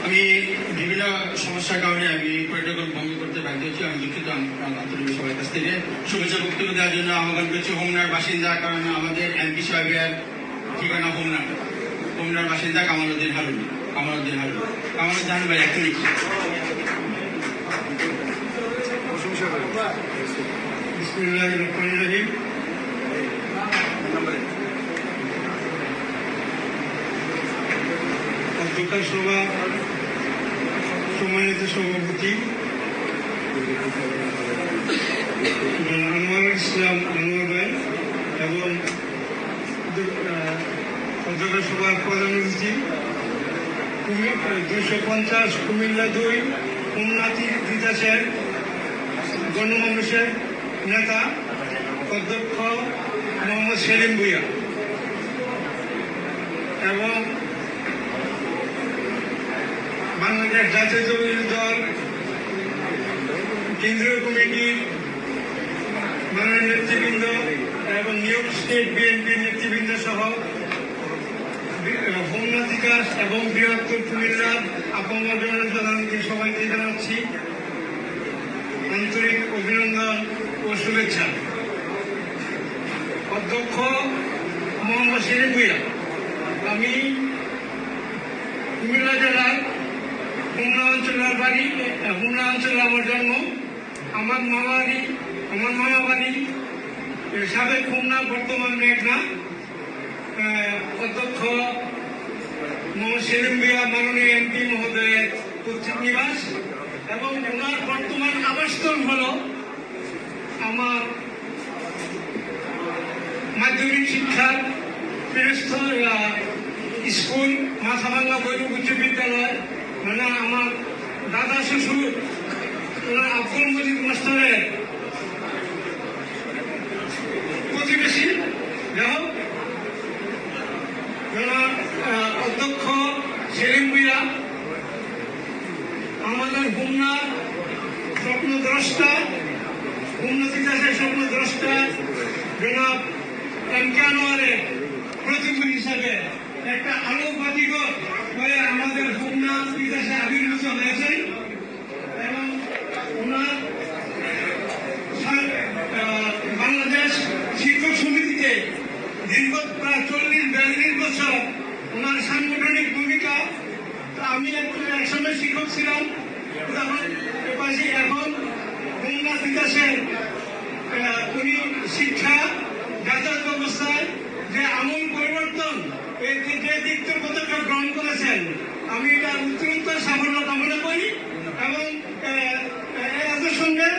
আমি বিভিন্ন সমস্যার কারণে আমি প্রটোকল ভঙ্গ করতে বাধ্য হচ্ছি। আমি দুঃখিত আন্তরিক সবার কাছ থেকে। শুভেচ্ছা বক্তব্য দেওয়ার জন্য আহ্বান করছি হোমনার বাসিন্দা, কারণ আমাদের এমপি সাহেবের ঠিকানা হোমনার বাসিন্দা কামালউদ্দিন হারুন ভাই এক মিনিট। বিসমিল্লাহির রহমানির রহিম। অধ্যক্ষ সভা, সম্মানিত সভাপতি আনোয়ার ইসলাম আনোয়ার ভাই এবং অধ্যক্ষ সভার প্রধান অতিথি 250 কুমিল্লা 2 হোমনা তিতাসের গণমানুষের নেতা অধ্যক্ষ মোহাম্মদ সেলিম ভূঁইয়া এবং বাংলাদেশ জাতীয়তাবাদী দল কেন্দ্রীয় কমিটির মাননীয় নেতৃবৃন্দ এবং নিউ ইয়র্ক স্টেট বিএনপি নেতৃবৃন্দ সহ হোমনা তিতাস এবং বৃহত্তর কুমিল্লার আপন জনসাধারণকে সবাইকে জানাচ্ছি আন্তরিক অভিনন্দন ও শুভেচ্ছা। অধ্যক্ষ মোহাম্মদ সেলিম ভূঁইয়া, আমি কুমিল্লা জেলার হোমনা অঞ্চলের বাড়ি, হোমনা অঞ্চলে আমার জন্ম। আমার মামা বাড়ি সাবেক হোমনা, বর্তমান মেঘনা। অধ্যক্ষ মোহাম্মদ সেলিম ভূঁইয়া মাননীয় এমপি মহোদয়ের পৈতৃক নিবাস এবং ওনার বর্তমান আবাসস্থল হল আমার মাধ্যমিক শিক্ষার স্কুল মাথাভাঙ্গা বৈরব উচ্চ বিদ্যালয়, মানে আমার দাদা শ্বশুর আব্দুল মজিদ মাস্টারের প্রতিবেশী। অধ্যক্ষ সেলিম ভূঁইয়া আমাদের হোমনার স্বপ্নদ্রষ্টা, হোমনা তিতাসের স্বপ্নদ্রষ্টা জনাব এমকে আনোয়ারের প্রতিনিধি হিসাবে একটা আলোক বাতিঘর হয়ে আমাদের হোমনা তিতাসে আবির্ভূত হয়েছেন এবং ওনার বাংলাদেশ শিক্ষক সমিতিতে দীর্ঘ প্রায় 40-42 বছর ওনার সাংগঠনিক ভূমিকা। আমি একসময় শিক্ষক ছিলাম, এখন হোমনা তিতাসের উনি শিক্ষা যাতায়াত ব্যবস্থায় যে আমূল পরিবর্তন, যে দিকটির পদক্ষেপ গ্রহণ করেছেন, আমি এটা উত্তরোত্তর সাফল্য কামনা করি এবং এর সঙ্গে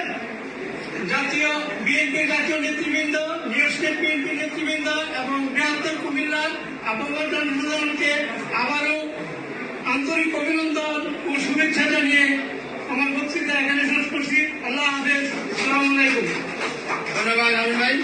জাতীয় বিএনপি জাতীয় নেতৃবৃন্দ, নিউ স্টেট বিএনপি নেতৃবৃন্দ এবং বৃহত্তর কুমিল্লার আপন জনসাধারণকে আবারও আন্তরিক অভিনন্দন ও শুভেচ্ছা জানিয়ে আমার বক্তৃতা এখানে শেষ করছি। আল্লাহ হাফেজ, আসসালামু আলাইকুম। ধন্যবাদ আমিন ভাই।